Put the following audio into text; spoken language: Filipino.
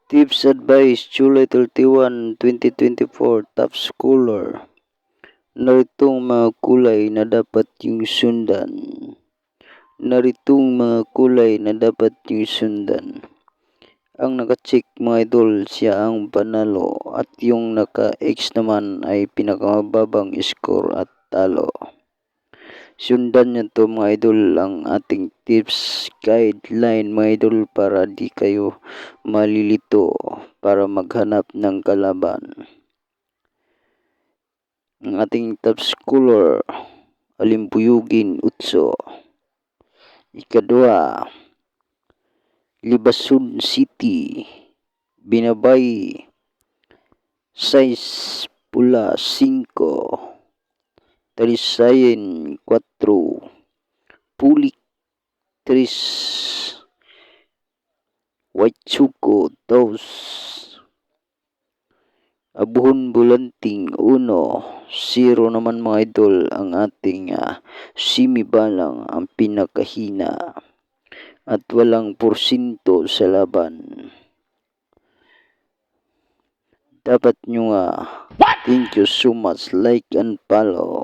Tips advice July 31, 2024 top scholar. Naritong mga kulay na dapat yung sundan. Naritong mga kulay na dapat yung sundan. Ang naka-check mga idol siya ang panalo at yung naka-X naman ay pinakamababang score at talo. Sundan nyo to mga idol ang ating tips guideline mga idol para di kayo malilito para maghanap ng kalaban. Ang ating top scholar Alimbuyugin Utso. Ikadua, Libasun City, Binabay 6 pula 5, Talisayen 4, Pulik 3, Huaychuco 2, Abuhon Bulanting 1, 0 naman mga idol ang ating simibalang ang pinakahina at walang porsinto sa laban. Dapat nyo thank you so much, like and follow.